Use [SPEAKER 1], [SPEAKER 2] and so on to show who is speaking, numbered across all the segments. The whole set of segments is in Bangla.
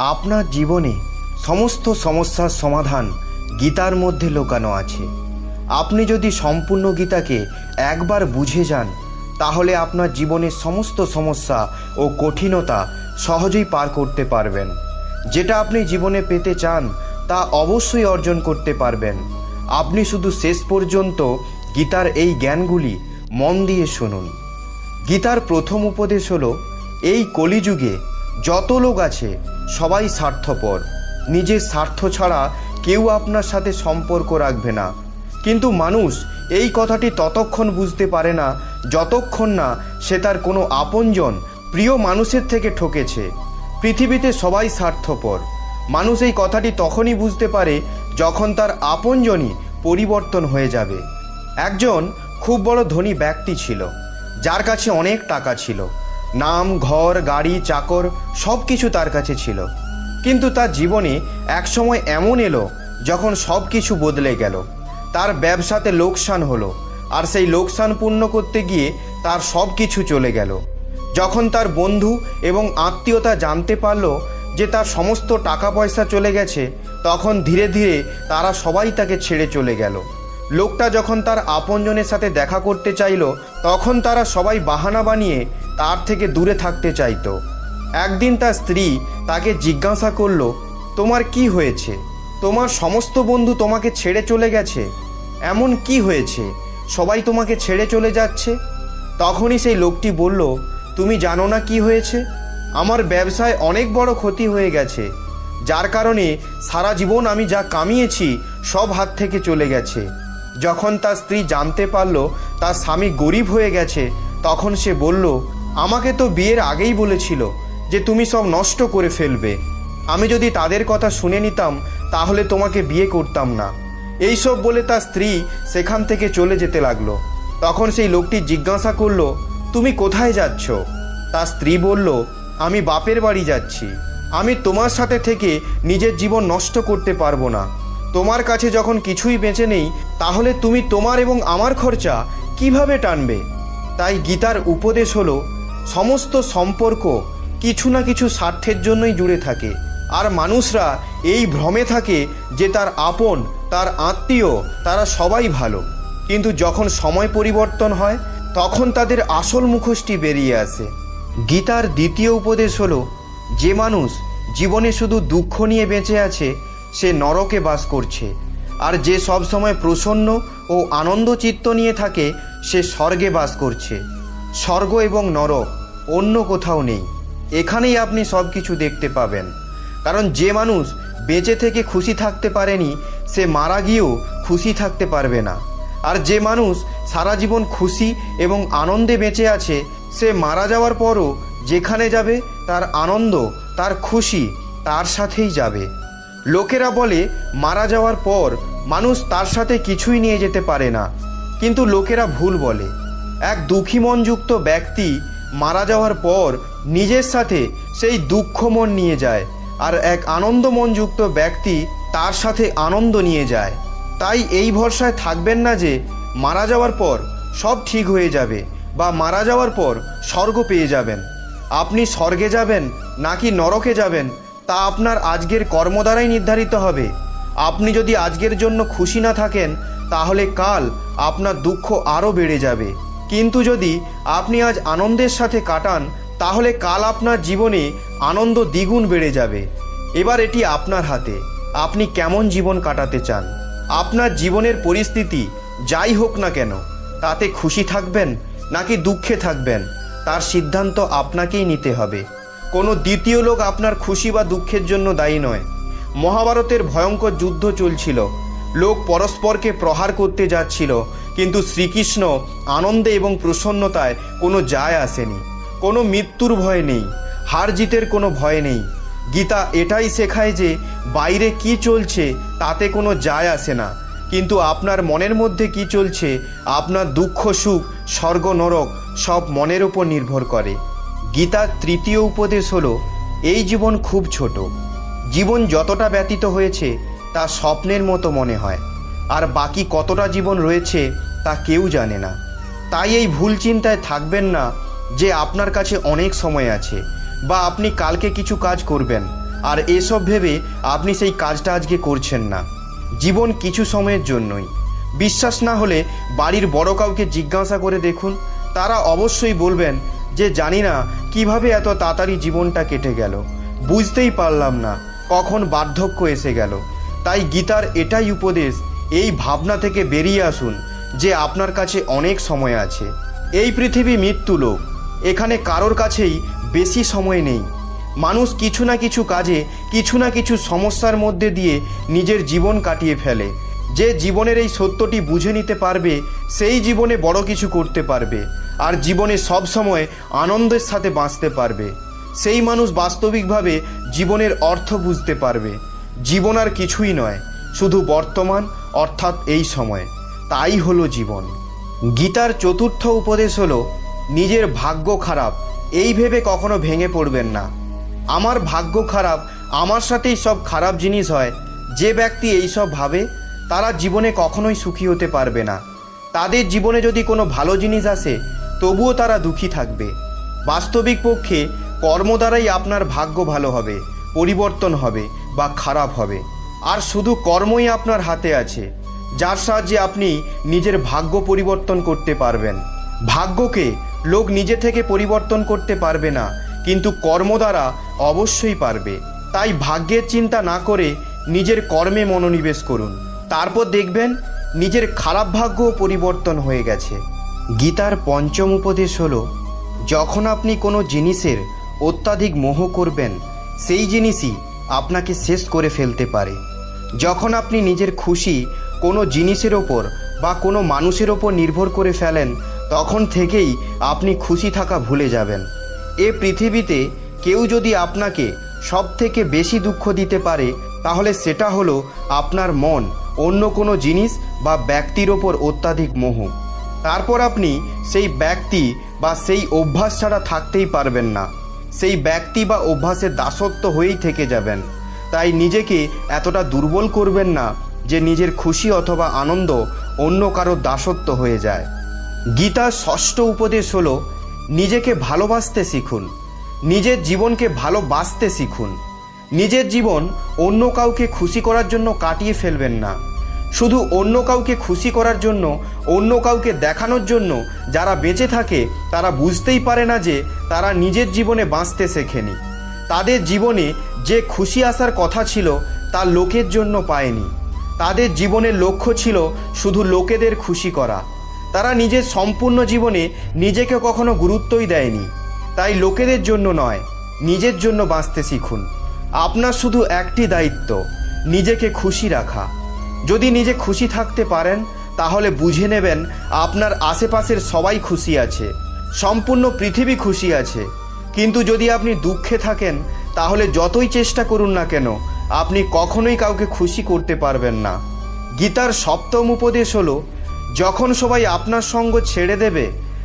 [SPEAKER 1] আপনার জীবনে সমস্ত সমস্যার সমাধান গীতার মধ্যে লুকানো আছে। আপনি যদি সম্পূর্ণ গীতাকে একবার বুঝে যান তাহলে আপনার জীবনের সমস্ত সমস্যা ও কঠিনতা সহজেই পার করতে পারবেন। যেটা আপনি জীবনে পেতে চান তা অবশ্যই অর্জন করতে পারবেন। আপনি শুধু শেষ পর্যন্ত গীতার এই জ্ঞানগুলি মন দিয়ে শুনুন। গীতার প্রথম উপদেশ হলো, এই কলিযুগে যত লোক আছে সবাই স্বার্থপর। নিজের স্বার্থ ছাড়া কেউ আপনার সাথে সম্পর্ক রাখবে না। কিন্তু মানুষ এই কথাটি ততক্ষণ বুঝতে পারে না যতক্ষণ না সে তার কোনো আপনজন প্রিয় মানুষের থেকে ঠকেছে। পৃথিবীতে সবাই স্বার্থপর। মানুষ এই কথাটি তখনই বুঝতে পারে যখন তার আপনজনই পরিবর্তন হয়ে যাবে। একজন খুব বড় ধনী ব্যক্তি ছিল, যার কাছে অনেক টাকা ছিল। নাম, ঘর, গাড়ি, চাকর সব কিছু তার কাছে ছিল। কিন্তু তার জীবনে এক সময় এমন এলো যখন সব কিছু বদলে গেল। তার ব্যবসাতে লোকসান হলো, আর সেই লোকসান পূর্ণ করতে গিয়ে তার সব কিছু চলে গেল। যখন তার বন্ধু এবং আত্মীয়তা জানতে পারল যে তার সমস্ত টাকা পয়সা চলে গেছে, তখন ধীরে ধীরে তারা সবাই তাকে ছেড়ে চলে গেল। লোকটা যখন তার আপনজনের সাথে দেখা করতে চাইল, তখন তারা সবাই বাহানা বানিয়ে তার থেকে দূরে থাকতে চাইতো। একদিন তার স্ত্রী তাকে জিজ্ঞাসা করল, তোমার কি হয়েছে? তোমার সমস্ত বন্ধু তোমাকে ছেড়ে চলে গেছে, এমন কি হয়েছে সবাই তোমাকে ছেড়ে চলে যাচ্ছে? তখনই সেই লোকটি বলল, তুমি জানো না কি হয়েছে? আমার ব্যবসায় অনেক বড় ক্ষতি হয়ে গেছে, যার কারণে সারা জীবন আমি যা কামিয়েছি সব হাত থেকে চলে গেছে। যখন তার স্ত্রী জানতে পারল তার স্বামী গরিব হয়ে গেছে, তখন সে বলল, আমাকে তো বিয়ের আগেই বলেছিল যে তুমি সব নষ্ট করে ফেলবে। আমি যদি তাদের কথা শুনে নিতাম তাহলে তোমাকে বিয়ে করতাম না। এইসব বলে তার স্ত্রী সেখান থেকে চলে যেতে লাগলো। তখন সেই লোকটি জিজ্ঞাসা করলো, তুমি কোথায় যাচ্ছ? তার স্ত্রী বলল, আমি বাপের বাড়ি যাচ্ছি। আমি তোমার সাথে থেকে নিজের জীবন নষ্ট করতে পারবো না। তোমার কাছে যখন কিছুই বেঁচে নেই, তাহলে তুমি তোমার এবং আমার খরচা কিভাবে টানবে? তাই গীতার উপদেশ হলো, সমস্ত সম্পর্ক কিছু না কিছু স্বার্থের জন্যই জুড়ে থাকে। আর মানুষরা এই ভ্রমে থাকে যে তার আপন, তার আত্মীয়, তারা সবাই ভালো। কিন্তু যখন সময় পরিবর্তন হয় তখন তাদের আসল মুখোশটি বেরিয়ে আসে। গীতার দ্বিতীয় উপদেশ হলো, যে মানুষ জীবনে শুধু দুঃখ নিয়ে বেঁচে আছে সে নরকে বাস করছে, আর যে সব সময় প্রসন্ন ও আনন্দ চিত্ত নিয়ে থাকে সে স্বর্গে বাস করছে। স্বর্গ এবং নরক অন্য কোথাও নেই, এখানেই আপনি সব কিছু দেখতে পাবেন। কারণ যে মানুষ বেঁচে থেকে খুশি থাকতে পারেনি সে মারা গিয়েও খুশি থাকতে পারবে না। আর যে মানুষ সারা জীবন খুশি এবং আনন্দে বেঁচে আছে সে মারা যাওয়ার পরও যেখানে যাবে তার আনন্দ, তার খুশি তার সাথেই যাবে। লোকেরা বলে মারা যাওয়ার পর মানুষ তার সাথে কিছুই নিয়ে যেতে পারে না, কিন্তু লোকেরা ভুল বলে। এক দুঃখী মনযুক্ত ব্যক্তি মারা যাওয়ার পর নিজের সাথে সেই দুঃখ মন নিয়ে যায়, আর এক আনন্দ মনযুক্ত ব্যক্তি তার সাথে আনন্দ নিয়ে যায়। তাই এই ভরসায় থাকবেন না যে মারা যাওয়ার পর সব ঠিক হয়ে যাবে বা মারা যাওয়ার পর স্বর্গ পেয়ে যাবেন। আপনি স্বর্গে যাবেন নাকি নরকে যাবেন তা আপনার আজকের কর্ম দ্বারাই নির্ধারিত হবে। আপনি যদি আজকের জন্য খুশি না থাকেন তাহলে কাল আপনার দুঃখ আরও বেড়ে যাবে। কিন্তু যদি আপনি আজ আনন্দের সাথে কাটান তাহলে কাল আপনার জীবনে আনন্দ দ্বিগুণ বেড়ে যাবে। এবার এটি আপনার হাতে, আপনি কেমন জীবন কাটাতে চান। আপনার জীবনের পরিস্থিতি যাই হোক না কেন তাতে খুশি থাকবেন নাকি দুঃখে থাকবেন তার সিদ্ধান্ত আপনাকেই নিতে হবে। কোনো দ্বিতীয় লোক আপনার খুশি বা দুঃখের জন্য দায়ী নয়। মহাভারতের ভয়ঙ্কর যুদ্ধ চলছিল, লোক পরস্পরকে প্রহার করতে যাচ্ছিল, কিন্তু শ্রীকৃষ্ণ আনন্দে এবং প্রসন্নতায় কোনো যায় আসেনি। কোনো মৃত্যুর ভয় নেই, হার জিতের কোনো ভয় নেই। গীতা এটাই শেখায় যে বাইরে কি চলছে তাতে কোনো যায় আসে না, কিন্তু আপনার মনের মধ্যে কি চলছে, আপনার দুঃখ সুখ, স্বর্গ নরক সব মনের উপর নির্ভর করে। গীতার তৃতীয় উপদেশ হলো, এই জীবন খুব ছোট। জীবন যতটা ব্যতীত হয়েছে তা স্বপ্নের মতো মনে হয়, আর বাকি কতটা জীবন রয়েছে তা কেউ জানে না। তাই এই ভুল চিন্তায় থাকবেন না যে আপনার কাছে অনেক সময় আছে বা আপনি কালকে কিছু কাজ করবেন। আর এসব ভেবে আপনি সেই কাজটা আজকে করছেন না। জীবন কিছু সময়ের জন্যই। বিশ্বাস না হলে বাড়ির বড় কাউকে জিজ্ঞাসা করে দেখুন, তারা অবশ্যই বলবেন যে জানি না কিভাবে এত তাড়াতাড়ি জীবনটা কেটে গেল, বুঝতেই পারলাম না কখন বার্ধক্য এসে গেল। তাই গীতার এটাই উপদেশ, এই ভাবনা থেকে বেরিয়ে আসুন যে আপনার কাছে অনেক সময় আছে। এই পৃথিবী মৃত্যু লোক, এখানে কারোর কাছেই বেশি সময় নেই। মানুষ কিছু না কিছু কাজে কিছু না কিছু সমস্যার মধ্যে দিয়ে নিজের জীবন কাটিয়ে ফেলে। যে জীবনের এই সত্যটি বুঝে নিতে পারবে সেই জীবনে বড় কিছু করতে পারবে, আর জীবনে সব সময় আনন্দের সাথে বাঁচতে পারবে। সেই মানুষ বাস্তবিকভাবে জীবনের অর্থ বুঝতে পারবে। জীবন আর কিছুই নয়, শুধু বর্তমান, অর্থাৎ এই সময়। তাই হলো জীবন। গীতার চতুর্থ উপদেশ হলো নিজের ভাগ্য খারাপ এই ভেবে কখনো ভেঙে পড়বেন না। আমার ভাগ্য খারাপ, আমার সাথেই সব খারাপ জিনিস হয়। যে ব্যক্তি এইসব ভাবে তারা জীবনে কখনোই সুখী হতে পারবে না। তাদের জীবনে যদি কোনো ভালো জিনিস আসে তবুও তারা দুঃখী থাকবে। বাস্তবিক পক্ষে কর্ম দ্বারাই আপনার ভাগ্য ভালো হবে, পরিবর্তন হবে বা খারাপ হবে। আর শুধু কর্মই আপনার হাতে আছে, যার সাহায্যে আপনি নিজের ভাগ্য পরিবর্তন করতে পারবেন। ভাগ্যকে লোক নিজে থেকে পরিবর্তন করতে পারবে না, কিন্তু কর্ম দ্বারা অবশ্যই পারবে। তাই ভাগ্যের চিন্তা না করে নিজের কর্মে মনোনিবেশ করুন, তারপর দেখবেন নিজের খারাপ ভাগ্যও পরিবর্তন হয়ে গেছে। গীতার পঞ্চম উপদেশ হলো, যখন আপনি কোনো জিনিসের অত্যাধিক মোহ করবেন সেই জিনিসই আপনাকে শেষ করে ফেলতে পারে। যখন আপনি নিজের খুশি কোনো জিনিসের ওপর বা কোনো মানুষের ওপর নির্ভর করে ফেলেন তখন থেকেই আপনি খুশি থাকা ভুলে যাবেন। এ পৃথিবীতে কেউ যদি আপনাকে সব থেকে বেশি দুঃখ দিতে পারে তাহলে সেটা হলো আপনার মন অন্য কোনো জিনিস বা ব্যক্তির ওপর অত্যাধিক মোহ। তারপর আপনি সেই ব্যক্তি বা সেই অভ্যাস ছাড়া থাকতেই পারবেন না। সেই ব্যক্তি বা অভ্যাসের দাসত্ব হয়েই থেকে যাবেন। তাই নিজেকে এতটা দুর্বল করবেন না যে নিজের খুশি অথবা আনন্দ অন্য কারোর দাসত্ব হয়ে যায়। গীতার ষষ্ঠ উপদেশ হলো, নিজেকে ভালোবাসতে শিখুন, নিজের জীবনকে ভালোবাসতে শিখুন। নিজের জীবন অন্য কাউকে খুশি করার জন্য কাটিয়ে ফেলবেন না। শুধু অন্য কাউকে খুশি করার জন্য, অন্য কাউকে দেখানোর জন্য যারা বেঁচে থাকে তারা বুঝতেই পারে না যে তারা নিজের জীবনে বাঁচতে শেখেনি। তাদের জীবনে যে খুশি আসার কথা ছিল তা লোকের জন্য পায়নি। তাদের জীবনের লক্ষ্য ছিল শুধু লোকেদের খুশি করা। তারা নিজের সম্পূর্ণ জীবনে নিজেকে কখনো গুরুত্বই দেয়নি। তাই লোকেদের জন্য নয়, নিজের জন্য বাঁচতে শিখুন। আপনার শুধু একটি দায়িত্ব, নিজেকে খুশি রাখা। যদি নিজে খুশি থাকতে পারেন তাহলে বুঝে নেবেন আপনার আশেপাশের সবাই খুশি আছে, সম্পূর্ণ পৃথিবী খুশি আছে। কিন্তু যদি আপনি দুঃখে থাকেন তাহলে যতই চেষ্টা করুন না কেন আপনি কখনোই কাউকে খুশি করতে পারবেন না। গীতার সপ্তম উপদেশ হলো, যখন সবাই আপনার সঙ্গ ছেড়ে দেবে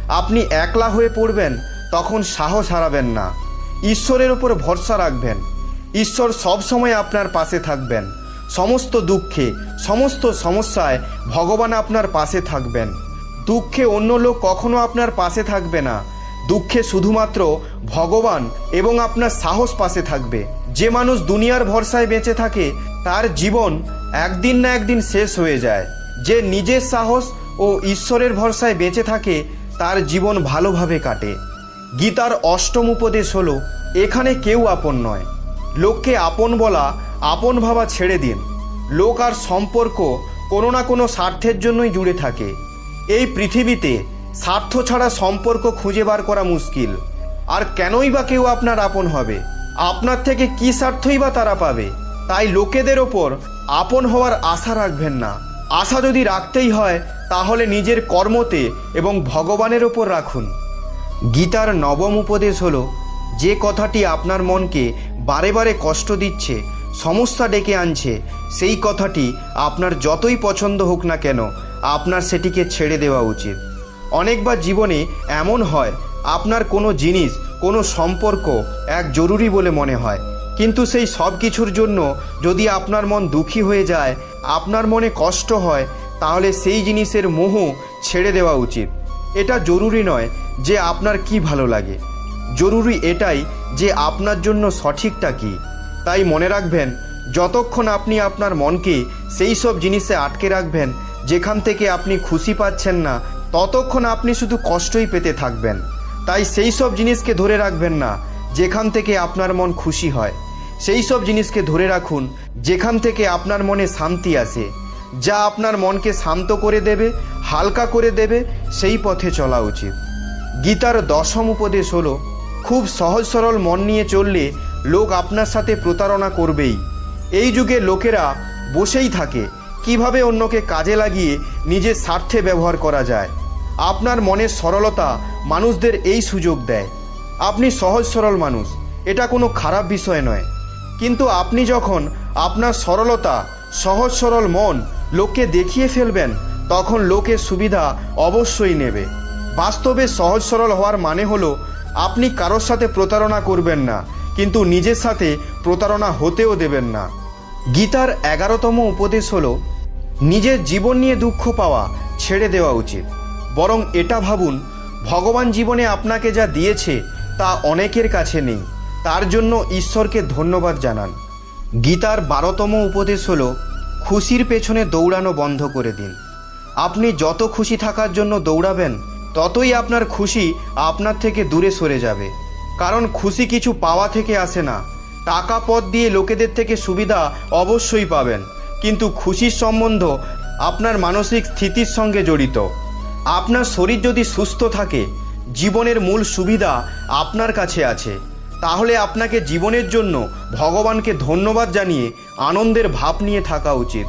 [SPEAKER 1] আপনি একলা হয়ে পড়বেন তখন সাহস হারাবেন না। ঈশ্বরের উপর ভরসা রাখবেন। ঈশ্বর সব সময় আপনার পাশে থাকবেন। সমস্ত দুঃখে, সমস্ত সমস্যায় ভগবান আপনার পাশে থাকবেন। দুঃখে অন্য লোক কখনো আপনার পাশে থাকবে না। দুঃখে শুধুমাত্র ভগবান এবং আপনার সাহস পাশে থাকবে। যে মানুষ দুনিয়ার ভরসায় বেঁচে থাকে তার জীবন একদিন না একদিন শেষ হয়ে যায়। যে নিজের সাহস ও ঈশ্বরের ভরসায় বেঁচে থাকে তার জীবন ভালোভাবে কাটে। গীতার অষ্টম উপদেশ হলো, এখানে কেউ আপন নয়। লোককে আপন বলা, আপন ভাবা ছেড়ে দিন। লোক আর সম্পর্ক কোনো না কোনো স্বার্থের জন্যই জুড়ে থাকে। এই পৃথিবীতে স্বার্থ ছাড়া সম্পর্ক খুঁজে বার করা মুশকিল। আর কেনই বা কেউ আপনার আপন হবে? আপনার থেকে কি স্বার্থই বা তারা পাবে? তাই লোকেদের ওপর আপন হওয়ার আশা রাখবেন না। আশা যদি রাখতেই হয় তাহলে নিজের কর্মতে এবং ভগবানের ওপর রাখুন। গীতার নবম উপদেশ হলো, যে কথাটি আপনার মনকে বারে বারে কষ্ট দিচ্ছে, সমস্যা ডেকে আনছে, সেই কথাটি আপনার যতই পছন্দ হোক না কেন আপনার সেটিকে ছেড়ে দেওয়া উচিত। অনেকবার জীবনে এমন হয় আপনার কোনো জিনিস, কোনো সম্পর্ক এক জরুরি বলে মনে হয়, কিন্তু সেই সব কিছুর জন্য যদি আপনার মন দুঃখী হয়ে যায়, আপনার মনে কষ্ট হয়, তাহলে সেই জিনিসের মোহ ছেড়ে দেওয়া উচিত। এটা জরুরি নয় যে আপনার কি ভালো লাগে, জরুরি এটাই যে আপনার জন্য সঠিকটা কি। তাই মনে রাখবেন, যতক্ষণ আপনি আপনার মনকে সেই সব জিনিসে আটকে রাখবেন যেখান থেকে আপনি খুশি পাচ্ছেন না, ততক্ষণ আপনি শুধু কষ্টই পেতে থাকবেন। তাই সেই সব জিনিসকে ধরে রাখবেন না যেখান থেকে আপনার মন খুশি হয়। সেই সব জিনিসকে ধরে রাখুন যেখান থেকে আপনার মনে শান্তি আসে। যা আপনার মনকে শান্ত করে দেবে, হালকা করে দেবে, সেই পথে চলা উচিত। গীতার 10ম উপদেশ হলো, খুব সহজ সরল মন নিয়ে চললে লোক আপনার সাথে প্রতারণা করবেই। এই যুগে লোকেরা বসেই থাকে কিভাবে অন্যকে কাজে লাগিয়ে নিজের স্বার্থে ব্যবহার করা যায়। আপনার মনের সরলতা মানুষদের এই সুযোগ দেয়। আপনি সহজ সরল মানুষ, এটা কোনো খারাপ বিষয় নয়। কিন্তু আপনি যখন আপনার সরলতা, সহজ সরল মন লোককে দেখিয়ে ফেলবেন, তখন লোকের সুবিধা অবশ্যই নেবে। বাস্তবে সহজ সরল হওয়ার মানে হলো আপনি কারোর সাথে প্রতারণা করবেন না, কিন্তু নিজের সাথে প্রতারণা হতেও দেবেন না। গীতার 11তম উপদেশ হলো, নিজের জীবন নিয়ে দুঃখ পাওয়া ছেড়ে দেওয়া উচিত। বরং এটা ভাবুন, ভগবান জীবনে আপনাকে যা দিয়েছে তা অনেকের কাছে নেই, তার জন্য ঈশ্বরকে ধন্যবাদ জানান। গীতার 12তম উপদেশ হলো, খুশির পেছনে দৌড়ানো বন্ধ করে দিন। আপনি যত খুশি থাকার জন্য দৌড়াবেন, ততই আপনার খুশি আপনার থেকে দূরে সরে যাবে। কারণ খুশি কিছু পাওয়া থেকে আসে না। টাকা পদ দিয়ে লোকেদের থেকে সুবিধা অবশ্যই পাবেন, কিন্তু খুশির সম্বন্ধ আপনার মানসিক স্থিতির সঙ্গে জড়িত। আপনার শরীর যদি সুস্থ থাকে, জীবনের মূল সুবিধা আপনার কাছে আছে, তাহলে আপনাকে জীবনের জন্য ভগবানকে ধন্যবাদ জানিয়ে আনন্দের ভাব নিয়ে থাকা উচিত।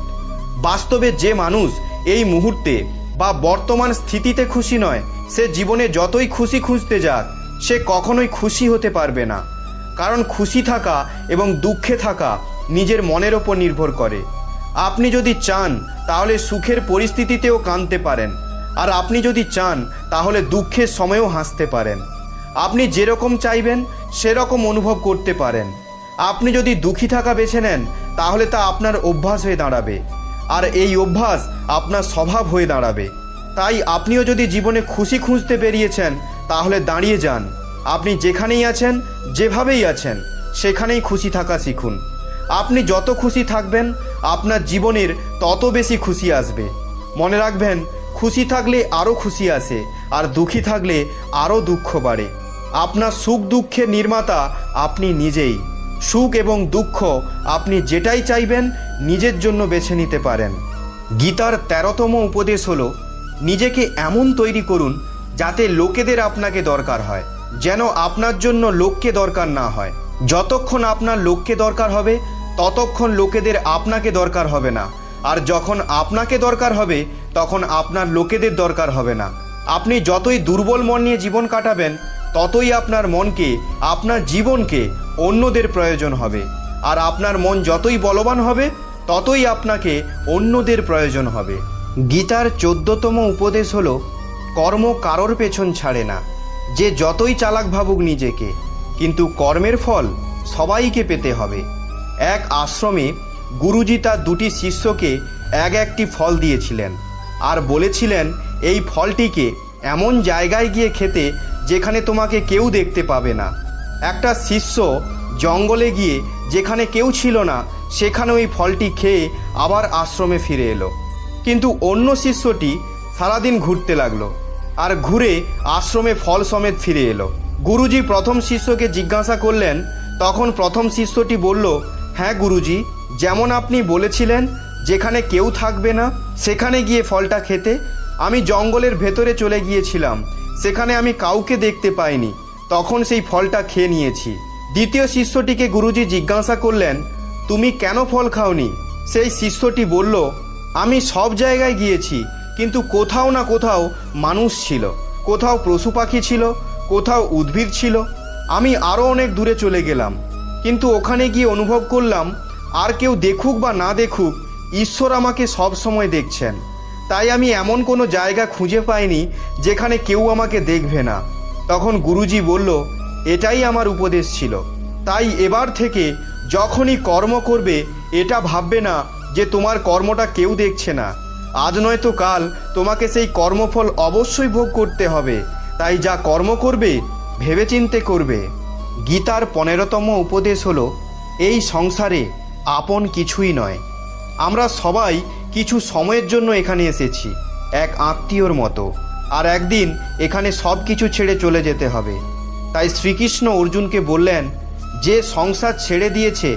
[SPEAKER 1] বাস্তবে যে মানুষ এই মুহূর্তে বা বর্তমান স্থিতিতে খুশি নয়, সে জীবনে যতই খুশি খুঁজতে যাক, সে কখনোই খুশি হতে পারবে না। কারণ খুশি থাকা এবং দুঃখে থাকা নিজের মনের ওপর নির্ভর করে। আপনি যদি চান তাহলে সুখের পরিস্থিতিতেও কাঁদতে পারেন, আর আপনি যদি চান তাহলে দুঃখের সময়েও হাসতে পারেন। আপনি যেরকম চাইবেন সেরকম অনুভব করতে পারেন। আপনি যদি দুঃখী থাকা বেছে নেন, তাহলে তা আপনার অভ্যাস হয়ে দাঁড়াবে, আর এই অভ্যাস আপনার স্বভাব হয়ে দাঁড়াবে। তাই আপনিও যদি জীবনে খুশি খুঁজতে বেরিয়েছেন, তাহলে দাঁড়িয়ে যান। আপনি যেখানেই আছেন, যেভাবেই আছেন, সেখানেই খুশি থাকা শিখুন। আপনি যত খুশি থাকবেন, আপনার জীবনের তত বেশি খুশি আসবে। মনে রাখবেন, খুশি থাকলে আরও খুশি আসে, আর দুঃখী থাকলে আরও দুঃখ বাড়ে। আপনার সুখ দুঃখের নির্মাতা আপনি নিজেই। সুখ এবং দুঃখ আপনি যেটাই চাইবেন নিজের জন্য বেছে নিতে পারেন। গীতার 13তম উপদেশ হলো, নিজেকে এমন তৈরি করুন যাতে লোকেদের আপনাকে দরকার হয়, যেন আপনার জন্য লোককে দরকার না হয়। যতক্ষণ আপনার লোককে দরকার হবে, ততক্ষণ লোকেদের আপনাকে দরকার হবে না। আর যখন আপনাকে দরকার হবে, তখন আপনার লোকেদের দরকার হবে না। আপনি যতই দুর্বল মন নিয়ে জীবন কাটাবেন, ততই আপনার মনকে, আপনার জীবনকে অন্যদের প্রয়োজন হবে। আর আপনার মন যতই বলবান হবে, ততই আপনাকে অন্যদের প্রয়োজন হবে। গীতার 14তম উপদেশ হলো, কর্ম কারোর পেছন ছাড়ে না। যে যতই চালাক ভাবুক নিজেকে, কিন্তু কর্মের ফল সবাইকে পেতে হবে। এক আশ্রমে গুরুজি তার 2টি শিষ্যকে একটি ফল দিয়েছিলেন, আর বলেছিলেন, এই ফলটিকে এমন জায়গায় গিয়ে খেতে যেখানে তোমাকে কেউ দেখতে পাবে না। একটা শিষ্য জঙ্গলে গিয়ে যেখানে কেউ ছিল না, সেখানে ওই ফলটি খেয়ে আবার আশ্রমে ফিরে এলো। কিন্তু অন্য শিষ্যটি সারাদিন ঘুরতে লাগলো, আর ঘুরে আশ্রমে ফল সমেত ফিরে এলো। গুরুজি প্রথম শিষ্যকে জিজ্ঞাসা করলেন। তখন প্রথম শিষ্যটি বলল, হ্যাঁ গুরুজি, যেমন আপনি বলেছিলেন যেখানে কেউ থাকবে না সেখানে গিয়ে ফলটা খেতে, আমি জঙ্গলের ভেতরে চলে গিয়েছিলাম, সেখানে আমি কাউকে দেখতে পাইনি, তখন সেই ফলটা খেয়ে নিয়েছি। দ্বিতীয় শিষ্যটিকে গুরুজি জিজ্ঞাসা করলেন, তুমি কেন ফল খাওনি? সেই শিষ্যটি বলল, আমি সব জায়গায় গিয়েছি, কিন্তু কোথাও না কোথাও মানুষ ছিল, কোথাও পশু পাখি ছিল, কোথাও উদ্ভিদ ছিল। আমি আরও অনেক দূরে চলে গেলাম, কিন্তু ওখানে গিয়ে অনুভব করলাম, আর কেউ দেখুক বা না দেখুক, ঈশ্বর আমাকে সব সময় দেখছেন। তাই আমি এমন কোনো জায়গা খুঁজে পাইনি যেখানে কেউ আমাকে দেখবে না। তখন গুরুজি বলল, এটাই আমার উপদেশ ছিল। তাই এবার থেকে যখনই কর্ম করবে, এটা ভাববে না যে তোমার কর্মটা কেউ দেখছে না। আজ নয়তো কাল তোমাকে সেই কর্মফল অবশ্যই ভোগ করতে হবে। তাই যা কর্ম করবে ভেবেচিন্তে করবে। গীতার 15তম উপদেশ হলো, এই সংসারে আপন কিছুই নয়। আমরা সবাই কিছু সময়ের জন্য এখানে এসেছি, এক আত্মীয়র মতো, আর একদিন এখানে সব কিছু ছেড়ে চলে যেতে হবে। তাই শ্রীকৃষ্ণ অর্জুনকে বললেন, যে সংসার ছেড়ে দিয়েছে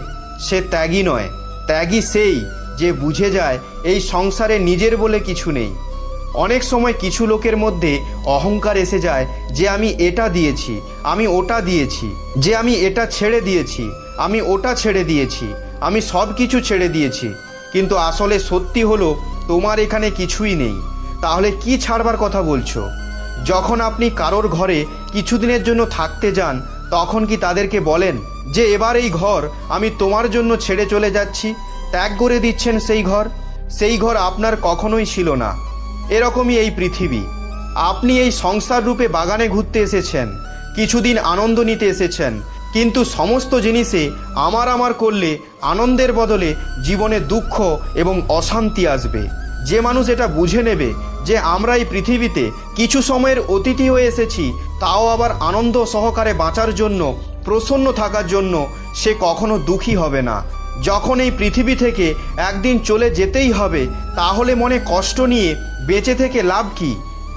[SPEAKER 1] সে ত্যাগী নয়, ত্যাগী সেই যে বুঝে যায় এই সংসারে নিজের বলে কিছু নেই। অনেক সময় কিছু লোকের মধ্যে অহংকার এসে যায় যে আমি এটা দিয়েছি, আমি ওটা দিয়েছি, যে আমি এটা ছেড়ে দিয়েছি, আমি ওটা ছেড়ে দিয়েছি, আমি সব কিছু ছেড়ে দিয়েছি। কিন্তু আসলে সত্যি হলো তোমার এখানে কিছুই নেই। তাহলে কি ছাড়বার কথা বলছো? যখন আপনি কারোর ঘরে কিছুদিনের জন্য থাকতে যান, তখন কি তাদেরকে বলেন যে এবার এই ঘর আমি তোমার জন্য ছেড়ে চলে যাচ্ছি? ত্যাগ করে দিচ্ছেন সেই ঘর আপনার কখনোই ছিল না। এরকমই এই পৃথিবী। আপনি এই সংসার রূপে বাগানে ঘুরতে এসেছেন, কিছুদিন আনন্দ নিতে এসেছেন, কিন্তু সমস্ত জিনিসে আমার করলে আনন্দের বদলে জীবনে দুঃখ এবং অশান্তি আসবে। যে মানুষ এটা বুঝে নেবে যে আমরা এই পৃথিবীতে কিছু সময়ের অতিথি হয়ে এসেছি, তাও আবার আনন্দ সহকারে বাঁচার জন্য, প্রসন্ন থাকার জন্য, সে কখনো দুঃখী হবে না। যখন এই পৃথিবী থেকে একদিন চলে যেতেই হবে, তাহলে মনে কষ্ট নিয়ে বেঁচে থেকে লাভ কি?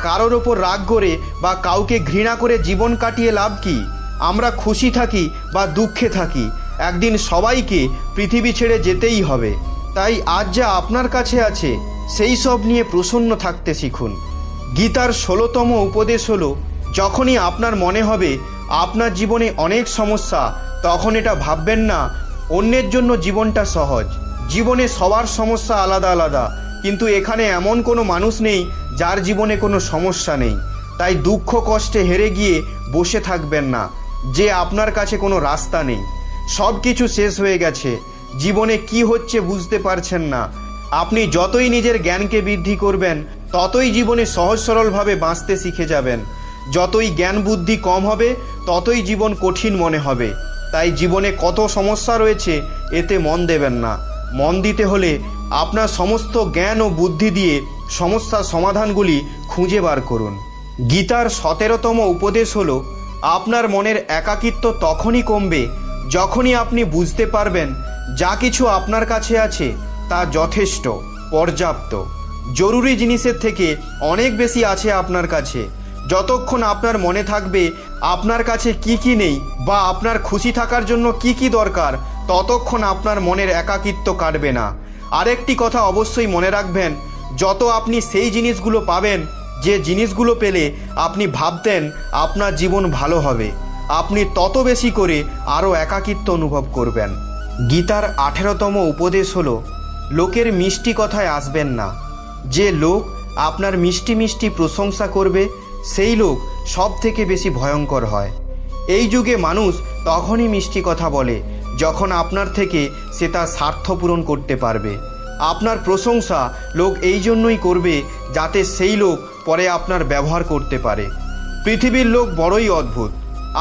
[SPEAKER 1] কারোর ওপর রাগ করে বা কাউকে ঘৃণা করে জীবন কাটিয়ে লাভ কি? আমরা খুশি থাকি বা দুঃখে থাকি, একদিন সবাইকে পৃথিবী ছেড়ে যেতেই হবে। তাই আজ যা আপনার কাছে আছে সেই সব নিয়ে প্রসন্ন থাকতে শিখুন। গীতার 16তম উপদেশ হলো, যখনই আপনার মনে হবে আপনার জীবনে অনেক সমস্যা, তখন এটা ভাববেন না অন্যের জন্য জীবনটা সহজ। জীবনে সবার সমস্যা আলাদা আলাদা, কিন্তু এখানে এমন কোনো মানুষ নেই যার জীবনে কোনো সমস্যা নেই। তাই দুঃখ কষ্টে হেরে গিয়ে বসে থাকবেন না যে আপনার কাছে কোনো রাস্তা নেই, সব কিছু শেষ হয়ে গেছে, জীবনে কি হচ্ছে বুঝতে পারছেন না। আপনি যতই নিজের জ্ঞানকে বৃদ্ধি করবেন, ততই জীবনে সহজ সরলভাবে বাঁচতে শিখে যাবেন। যতই জ্ঞান বুদ্ধি কম হবে, ততই জীবন কঠিন মনে হবে। তাই জীবনে কত সমস্যা রয়েছে এতে মন দেবেন না। মন দিতে হলে আপনার সমস্ত জ্ঞান ও বুদ্ধি দিয়ে সমস্যার সমাধানগুলি খুঁজে বার করুন। গীতার 17তম উপদেশ হলো, আপনার মনের একাকিত্ব তখনই কমবে যখনই আপনি বুঝতে পারবেন যা কিছু আপনার কাছে আছে তা যথেষ্ট, পর্যাপ্ত। জরুরি জিনিসের থেকে অনেক বেশি আছে আপনার কাছে। যতক্ষণ আপনার মনে থাকবে আপনার কাছে কি কি নেই বা আপনার খুশি থাকার জন্য কি কি দরকার, ততক্ষণ আপনার মনের একাকিত্ব কাটবে না। আরেকটি কথা অবশ্যই মনে রাখবেন, যত আপনি সেই জিনিসগুলো পাবেন যে জিনিসগুলো পেলে আপনি ভাবতেন আপনার জীবন ভালো হবে, আপনি তত বেশি করে আরও একাকিত্ব অনুভব করবেন। গীতার 18তম উপদেশ হলো, লোকের মিষ্টি কথায় আসবেন না। যে লোক আপনার মিষ্টি মিষ্টি প্রশংসা করবে, সেই লোক সব থেকে বেশি ভয়ঙ্কর হয়। এই যুগে মানুষ তখনই মিষ্টি কথা বলে যখন আপনার থেকে সে তার স্বার্থ পূরণ করতে পারবে। আপনার প্রশংসা লোক এই জন্যই করবে যাতে সেই লোক পরে আপনার ব্যবহার করতে পারে। পৃথিবীর লোক বড়ই অদ্ভুত,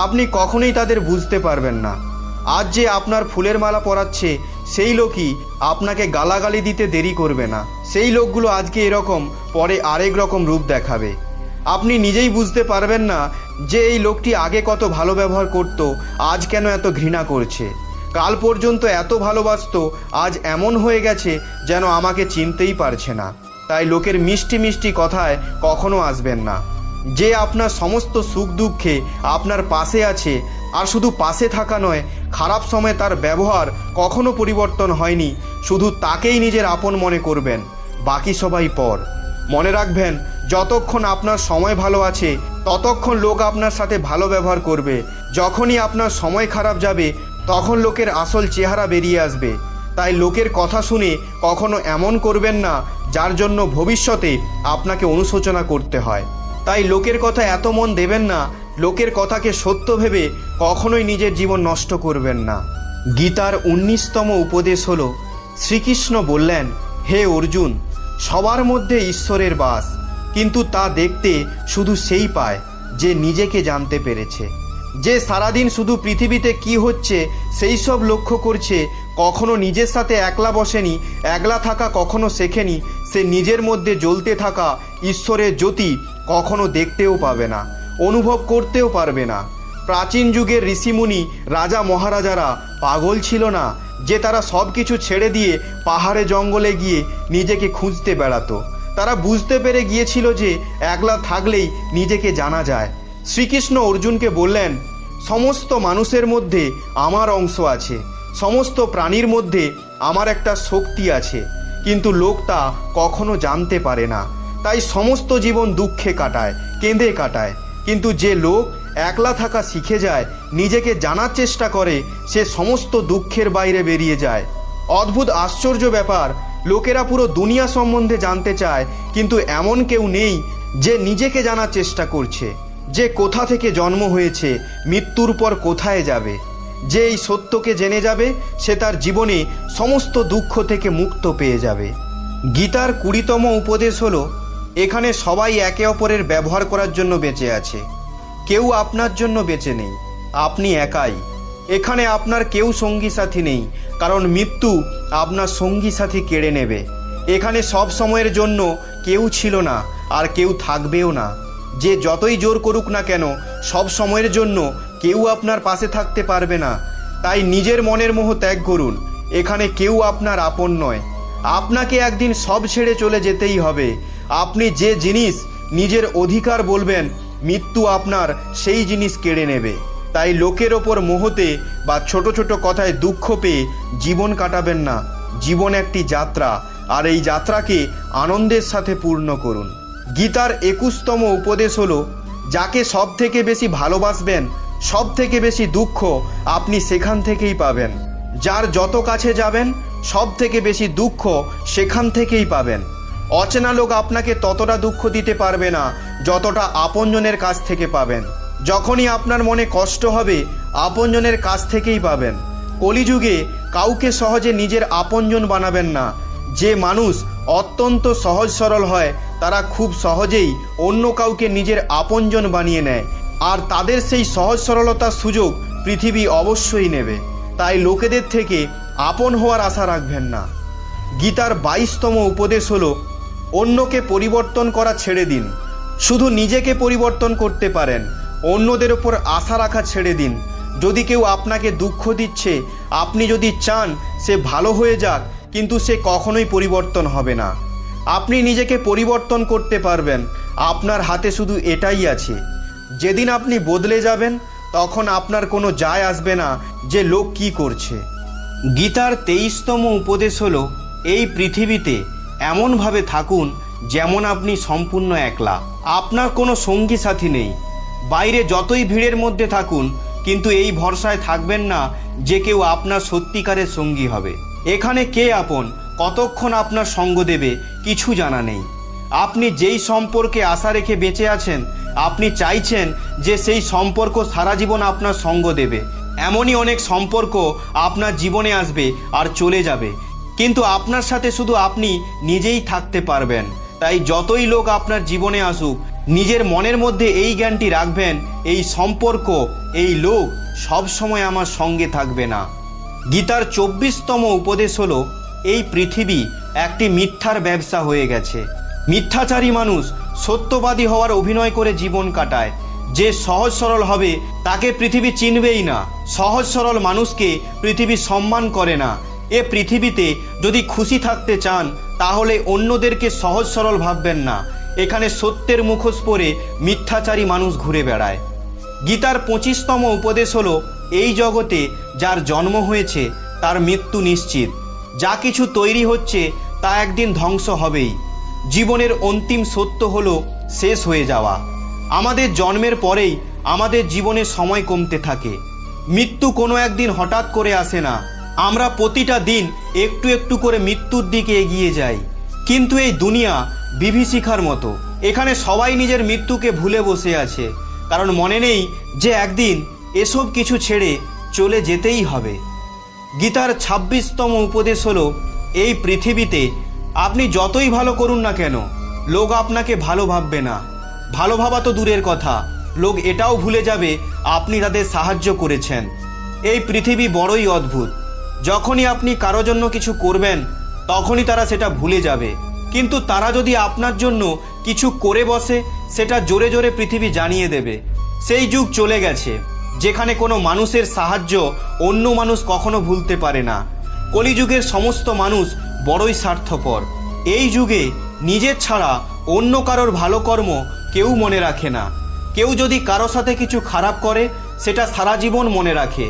[SPEAKER 1] আপনি কখনোই তাদের বুঝতে পারবেন না। আজ যে আপনার ফুলের মালা পরাচ্ছে, সেই লোকই আপনাকে গালাগালি দিতে দেরি করবে না। সেই লোকগুলো আজকে এরকম, পরে আরেক রকম রূপ দেখাবে। আপনি নিজেই বুঝতে পারবেন না যে এই লোকটি আগে কত ভালো ব্যবহার করত, আজ কেন এত ঘৃণা করছে। কাল পর্যন্ত এত ভালোবাসতো, আজ এমন হয়ে গেছে যেন আমাকে চিনতেই পারছে না। তাই লোকের মিষ্টি মিষ্টি কথায় কখনো আসবেন না। যে আপনার সমস্ত সুখ দুঃখে আপনার পাশে আছে, আর শুধু পাশে থাকা নয়, খারাপ সময় তার ব্যবহার কখনো পরিবর্তন হয়নি, শুধু তাকেই নিজের আপন মনে করবেন, বাকি সবাই পর। মনে রাখবেন, যতক্ষণ আপনার সময় ভালো আছে ততক্ষণ লোক আপনার সাথে ভালো ব্যবহার করবে। যখনই আপনার সময় খারাপ যাবে তখন লোকের আসল চেহারা বেরিয়ে আসবে। তাই লোকের কথা শুনে কখনো এমন করবেন না যার জন্য ভবিষ্যতে আপনাকে অনুশোচনা করতে হয়। তাই লোকের কথা এত মন দেবেন না, লোকের কথাকে সত্য ভেবে কখনোই নিজের জীবন নষ্ট করবেন না। গীতার 19তম উপদেশ হলো, শ্রীকৃষ্ণ বললেন, হে অর্জুন, সবার মধ্যে ঈশ্বরের বাস, কিন্তু তা দেখতে শুধু সেই পায় যে নিজেকে জানতে পেরেছে। যে সারাদিন শুধু পৃথিবীতে কি হচ্ছে সেই সব লক্ষ্য করছে, কখনো নিজের সাথে একলা বসেনি, একলা থাকা কখনো শেখেনি, সে নিজের মধ্যে জ্বলতে থাকা ঈশ্বরের জ্যোতি কখনো দেখতেও পাবে না, অনুভব করতেও পারবে না। প্রাচীন যুগের ঋষিমুনি রাজা মহারাজারা পাগল ছিল না যে তারা সব কিছু ছেড়ে দিয়ে পাহাড়ে জঙ্গলে গিয়ে নিজেকে খুঁজতে বেড়াতো? তারা বুঝতে পেরে গিয়েছিল যে একলা থাকলেই নিজেকে জানা যায়। শ্রীকৃষ্ণ অর্জুনকে বললেন, সমস্ত মানুষের মধ্যে আমার অংশ আছে, সমস্ত প্রাণীর মধ্যে আমার একটা শক্তি আছে, কিন্তু লোক তা কখনো জানতে পারে না। তাই সমস্ত জীবন দুঃখে কাটায়, কেঁদে কাটায়। কিন্তু যে লোক একলা থাকা শিখে যায়, নিজেকে জানার চেষ্টা করে, সে সমস্ত দুঃখের বাইরে বেরিয়ে যায়। অদ্ভুত আশ্চর্য ব্যাপার, লোকেরা পুরো দুনিয়া সম্বন্ধে জানতে চায়, কিন্তু এমন কেউ নেই যে নিজেকে জানার চেষ্টা করছে, যে কোথা থেকে জন্ম হয়েছে, মৃত্যুর পর কোথায় যাবে। যে এই সত্যকে জেনে যাবে, সে তার জীবনে সমস্ত দুঃখ থেকে মুক্ত পেয়ে যাবে। গীতার 20তম উপদেশ হলো, এখানে সবাই একে অপরের ব্যবহার করার জন্য বেঁচে আছে, কেউ আপনার জন্য বেঁচে নেই, আপনি একাই। এখানে আপনার কেউ সঙ্গী সাথী নেই, কারণ মৃত্যু আপনার সঙ্গী সাথী কেড়ে নেবে। এখানে সব সময়ের জন্য কেউ ছিল না, আর কেউ থাকবেও না। যে যতই জোর করুক না কেন, সব সময়ের জন্য কেউ আপনার পাশে থাকতে পারবে না। তাই নিজের মনের মোহ ত্যাগ করুন। এখানে কেউ আপনার আপন নয়। আপনাকে একদিন সব ছেড়ে চলে যেতেই হবে। আপনি যে জিনিস নিজের অধিকার বলবেন, মৃত্যু আপনার সেই জিনিস কেড়ে নেবে। তাই লোকের ওপর মোহতে বা ছোট ছোট কথায় দুঃখ পেয়ে জীবন কাটাবেন না। জীবন একটি যাত্রা, আর এই যাত্রাকে আনন্দের সাথে পূর্ণ করুন। গীতার 21তম উপদেশ হলো, যাকে সব থেকে বেশি ভালোবাসবেন, সব থেকে বেশি দুঃখ আপনি সেখান থেকেই পাবেন। যার যত কাছে যাবেন, সব থেকে বেশি দুঃখ সেখান থেকেই পাবেন। অচেনা লোক আপনাকে ততটা দুঃখ দিতে পারবে না যতটা আপনজনের কাছ থেকে পাবেন। যখনই আপনার মনে কষ্ট হবে, আপনজনের কাছ থেকেই পাবেন। কলিযুগে কাউকে সহজে নিজের আপনজন বানাবেন না। যে মানুষ অত্যন্ত সহজ সরল হয়, তারা খুব সহজেই অন্য কাউকে নিজের আপনজন বানিয়ে নেয়, আর তাদের সেই সহজ সরলতার সুযোগ পৃথিবী অবশ্যই নেবে। তাই লোকেদের থেকে আপন হওয়ার আশা রাখবেন না। গীতার 22তম উপদেশ হলো, অন্যকে পরিবর্তন করা ছেড়ে দিন, শুধু নিজেকে পরিবর্তন করতে পারেন। অন্যদের ওপর আশা রাখা ছেড়ে দিন। যদি কেউ আপনাকে দুঃখ দিচ্ছে, আপনি যদি চান সে ভালো হয়ে যাক, কিন্তু সে কখনোই পরিবর্তন হবে না। আপনি নিজেকে পরিবর্তন করতে পারবেন, আপনার হাতে শুধু এটাই আছে। যেদিন আপনি বদলে যাবেন, তখন আপনার কোনো যায় আসবে না যে লোক কি করছে। গীতার 23তম উপদেশ হলো, এই পৃথিবীতে এমনভাবে থাকুন যেমন আপনি সম্পূর্ণ একলা, আপনার কোনো সঙ্গী সাথী নেই। বাইরে যতই ভিড়ের মধ্যে থাকুন, কিন্তু এই ভরসায় থাকবেন না যে কেউ আপনার সত্যিকারের সঙ্গী হবে। এখানে কে আপন, কতক্ষণ আপনার সঙ্গ দেবে, কিছু জানা নেই। আপনি যেই সম্পর্কে আশা রেখে বেঁচে আছেন, আপনি চাইছেন যে সেই সম্পর্ক সারা জীবন আপনার সঙ্গ দেবে। এমনই অনেক সম্পর্ক আপনার জীবনে আসবে আর চলে যাবে, কিন্তু আপনার সাথে শুধু আপনি নিজেই থাকতে পারবেন। তাই যতই লোক আপনার জীবনে আসুক, নিজের মনের মধ্যে এই জ্ঞানটি রাখবেন, এই সম্পর্ক, এই লোক সব সময় আমার সঙ্গে থাকবে না। গীতার 24তম উপদেশ হলো, এই পৃথিবী একটি মিথ্যার ব্যবসা হয়ে গেছে। মিথ্যাচারী মানুষ সত্যবাদী হওয়ার অভিনয় করে জীবন কাটায়। যে সহজ সরল হবে, তাকে পৃথিবী চিনবেই না। সহজ সরল মানুষকে পৃথিবী সম্মান করে না। এ পৃথিবীতে যদি খুশি থাকতে চান, তাহলে অন্যদেরকে সহজ সরল ভাববেন না। এখানে সত্যের মুখোশ পরে মিথ্যাচারী মানুষ ঘুরে বেড়ায়। গীতার 25তম উপদেশ হলো, এই জগতে যার জন্ম হয়েছে তার মৃত্যু নিশ্চিত। যা কিছু তৈরি হচ্ছে তা একদিন ধ্বংস হবেই। জীবনের অন্তিম সত্য হলো শেষ হয়ে যাওয়া। আমাদের জন্মের পরেই আমাদের জীবনে সময় কমতে থাকে। মৃত্যু কোনো একদিন হঠাৎ করে আসে না। আমরা প্রতিটা দিন একটু একটু করে মৃত্যুর দিকে এগিয়ে যাই। কিন্তু এই দুনিয়া বিভীষিকার মতো, এখানে সবাই নিজের মৃত্যুকে ভুলে বসে আছে, কারণ মনে নেই যে একদিন এসব কিছু ছেড়ে চলে যেতেই হবে। গীতার 26তম উপদেশ হলো, এই পৃথিবীতে আপনি যতই ভালো করুন না কেন, লোক আপনাকে ভালো ভাববে না। ভালো ভাবা তো দূরের কথা, লোক এটাও ভুলে যাবে আপনি তাদের সাহায্য করেছেন। এই পৃথিবী বড়ই অদ্ভুত। যখনই আপনি কারো জন্য কিছু করবেন, তখনই তারা সেটা ভুলে যাবে। কিন্তু তারা যদি আপনার জন্য কিছু করে বসে, সেটা জোরে জোরে পৃথিবী জানিয়ে দেবে। সেই যুগ চলে গেছে। যেখানে কোনো মানুষের সাহায্য অন্য মানুষ কখনো ভুলতে পারে না। কলিযুগের সমস্ত মানুষ বড়ই স্বার্থপর। এই যুগে নিজের ছাড়া অন্য কারোর ভালো কর্ম কেউ মনে রাখে না। কেউ যদি কারো সাথে কিছু খারাপ করে সেটা সারা জীবন মনে রাখে।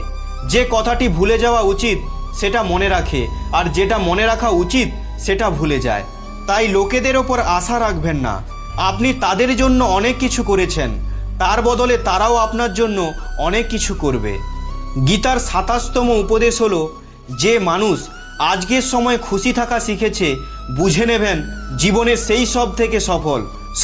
[SPEAKER 1] যে কথাটি ভুলে যাওয়া উচিত সেটা মনে রাখে, আর যেটা মনে রাখা উচিত সেটা ভুলে যায়। তাই লোকেদের ওপর আশা রাখবেন না। আপনি তাদের জন্য অনেক কিছু করেছেন, তার বদলে তারাও আপনার জন্য অনেক কিছু করবে। গীতার 27তম উপদেশ হলো, যে মানুষ আজকের সময় খুশি থাকা শিখেছে, বুঝে নেবেন জীবনে সেই সব থেকে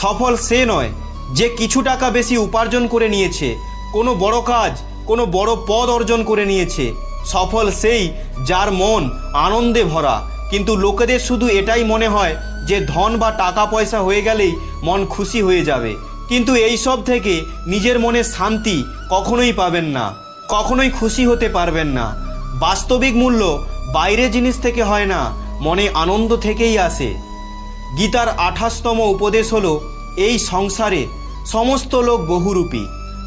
[SPEAKER 1] সফল সে নয় যে কিছু টাকা বেশি উপার্জন করে নিয়েছে, কোনো বড় কাজ, কোনো বড় পদ অর্জন করে নিয়েছে। সফল সেই যার মন আনন্দে ভরা। কিন্তু লোকেদের শুধু এটাই মনে হয় যে ধন বা টাকা পয়সা হয়ে গেলেই মন খুশি হয়ে যাবে। কিন্তু এই সব থেকে নিজের মনে শান্তি কখনোই পাবেন না, কখনোই খুশি হতে পারবেন না। বাস্তবিক মূল্য বাইরের জিনিস থেকে হয় না, মনে আনন্দ থেকেই আসে। গীতার 28তম উপদেশ হলো, এই সংসারে সমস্ত লোক বহুরূপী,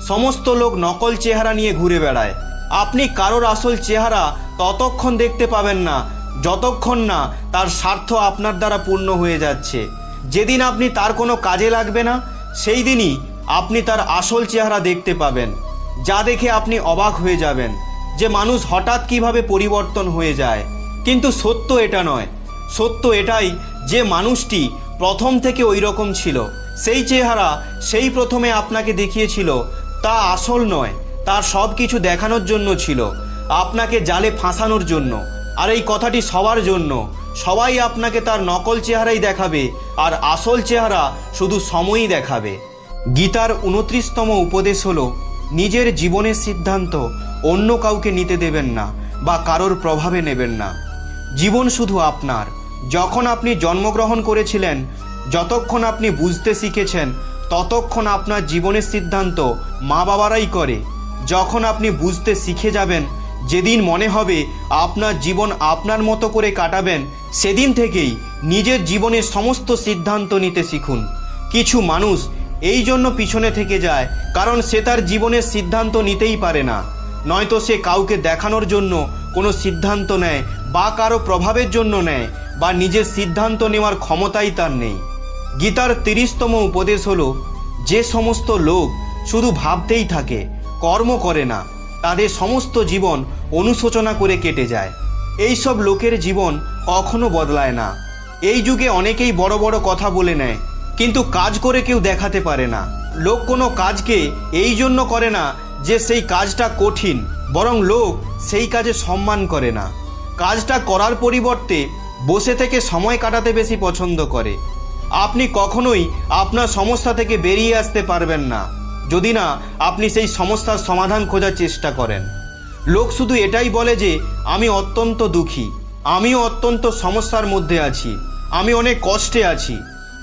[SPEAKER 1] সমস্ত লোক নকল চেহারা নিয়ে ঘুরে বেড়ায়। আপনি কারোর আসল চেহারা ততক্ষণ দেখতে পাবেন না যতক্ষণ না তার স্বার্থ আপনার দ্বারা পূর্ণ হয়ে যাচ্ছে। যেদিন আপনি তার কোনো কাজে লাগবে না, সেই দিনই আপনি তার আসল চেহারা দেখতে পাবেন, যা দেখে আপনি অবাক হয়ে যাবেন যে মানুষ হঠাৎ কিভাবে পরিবর্তন হয়ে যায়। কিন্তু সত্য এটা নয়। সত্য এটাই যে মানুষটি প্রথম থেকে ওই রকম ছিল। সেই চেহারা সেই প্রথমে আপনাকে দেখিয়েছিল তা আসল নয়, তার সব কিছু দেখানোর জন্য ছিল, আপনাকে জালে ফাঁসানোর জন্য। আর এই কথাটি সবার জন্য। সবাই আপনাকে তার নকল চেহারাই দেখাবে, আর আসল চেহারা শুধু সময়ই দেখাবে। গীতার 29তম উপদেশ হলো, নিজের জীবনের সিদ্ধান্ত অন্য কাউকে নিতে দেবেন না বা কারোর প্রভাবে নেবেন না। জীবন শুধু আপনার। যখন আপনি জন্মগ্রহণ করেছিলেন, যতক্ষণ আপনি বুঝতে শিখেছেন, ততক্ষণ আপনার জীবনের সিদ্ধান্ত মা বাবারাই করে। যখন আপনি বুঝতে শিখে যাবেন, যেদিন মনে হবে আপনার জীবন আপনার মতো করে কাটাবেন, সেদিন থেকেই নিজের জীবনের সমস্ত সিদ্ধান্ত নিতে শিখুন। কিছু মানুষ এই জন্য পিছনে থেকে যায় কারণ সে তার জীবনের সিদ্ধান্ত নিতেই পারে না, নয়তো সে কাউকে দেখানোর জন্য কোনো সিদ্ধান্ত নেয় বা কারো প্রভাবের জন্য নেয়, বা নিজের সিদ্ধান্ত নেওয়ার ক্ষমতাই তার নেই। গীতার 30তম উপদেশ হলো, যে সমস্ত লোক শুধু ভাবতেই থাকে, কর্ম করে না, তাদের সমস্ত জীবন অনুশোচনা করে কেটে যায়। এই সব লোকের জীবন কখনো বদলায় না। এই যুগে অনেকেই বড় বড় কথা বলে নেয়, কিন্তু কাজ করে কেউ দেখাতে পারে না। লোক কোনো কাজকে এই জন্য করে না যে সেই কাজটা কঠিন, বরং লোক সেই কাজে সম্মান করে না। কাজটা করার পরিবর্তে বসে থেকে সময় কাটাতে বেশি পছন্দ করে। আপনি কখনোই আপনার সমস্যা থেকে বেরিয়ে আসতে পারবেন না যদি না আপনি সেই সমস্যার সমাধান খোঁজার চেষ্টা করেন। লোক শুধু এটাই বলে যে আমি অত্যন্ত দুঃখী, আমিও অত্যন্ত সমস্যার মধ্যে আছি, আমি অনেক কষ্টে আছি।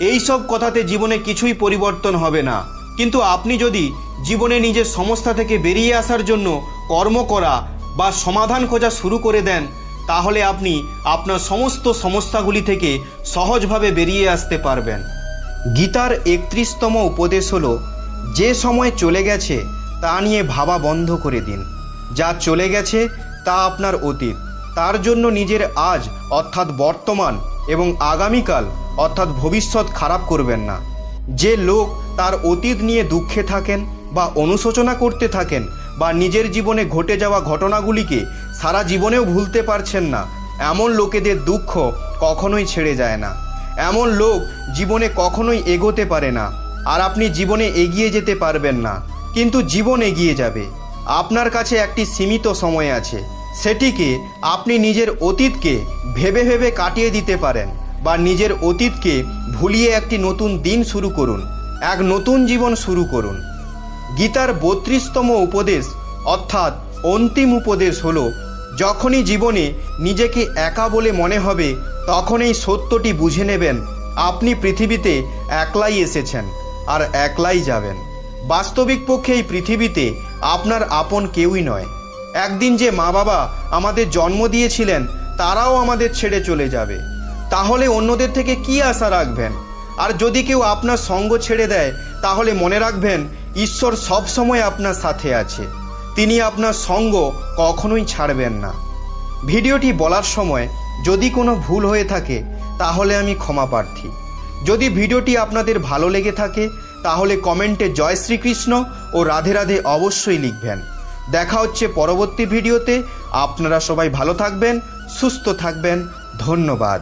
[SPEAKER 1] এই সব কথাতে জীবনে কিছুই পরিবর্তন হবে না। কিন্তু আপনি যদি জীবনে নিজের সমস্যা থেকে বেরিয়ে আসার জন্য কর্ম করা বা সমাধান খোঁজা শুরু করে দেন, তাহলে আপনি আপনার সমস্ত সমস্যাগুলি থেকে সহজভাবে বেরিয়ে আসতে পারবেন। গীতার 31তম উপদেশ হলো, যে সময় চলে গেছে তা নিয়ে ভাবা বন্ধ করে দিন। যা চলে গেছে তা আপনার অতীত। তার জন্য নিজের আজ অর্থাৎ বর্তমান এবং আগামীকাল অর্থাৎ ভবিষ্যৎ খারাপ করবেন না। যে লোক তার অতীত নিয়ে দুঃখে থাকেন বা অনুশোচনা করতে থাকেন, বা নিজের জীবনে ঘটে যাওয়া ঘটনাগুলিকে সারা জীবনেও ভুলতে পারছেন না, এমন লোকেদের দুঃখ কখনোই ছেড়ে যায় না। এমন লোক জীবনে কখনোই এগোতে পারে না, আর আপনি জীবনে এগিয়ে যেতে পারবেন না। কিন্তু জীবন এগিয়ে যাবে। আপনার কাছে একটি সীমিত সময় আছে, সেটিকে আপনি নিজের অতীতকে ভেবে ভেবে কাটিয়ে দিতে পারেন, বা নিজের অতীতকে ভুলিয়ে একটি নতুন দিন শুরু করুন, এক নতুন জীবন শুরু করুন। গীতার 32তম উপদেশ অর্থাৎ অন্তিম উপদেশ হলো, যখনই জীবনে নিজেকে একা বলে মনে হবে, তখন এই সত্যটি বুঝে নেবেন, আপনি পৃথিবীতে একলাই এসেছেন আর একলাই যাবেন। বাস্তবিক পক্ষে এই পৃথিবীতে আপনার আপন কেউই নয়। একদিন যে মা বাবা আমাদের জন্ম দিয়েছিলেন তারাও আমাদের ছেড়ে চলে যাবে। তাহলে অন্যদের থেকে কি আশা রাখবেন? আর যদি কেউ আপনার সঙ্গ ছেড়ে দেয়, তাহলে মনে রাখবেন ঈশ্বর সব সময় আপনার সাথে আছে। তিনি আপনার সঙ্গ কখনোই ছাড়বেন না। ভিডিওটি বলার সময় যদি কোনো ভুল হয়ে থাকে তাহলে আমি ক্ষমা প্রার্থী। যদি ভিডিওটি আপনাদের ভালো লেগে থাকে তাহলে কমেন্টে জয় শ্রীকৃষ্ণ ও রাধে রাধে অবশ্যই লিখবেন। দেখা হচ্ছে পরবর্তী ভিডিওতে। আপনারা সবাই ভালো থাকবেন, সুস্থ থাকবেন। ধন্যবাদ।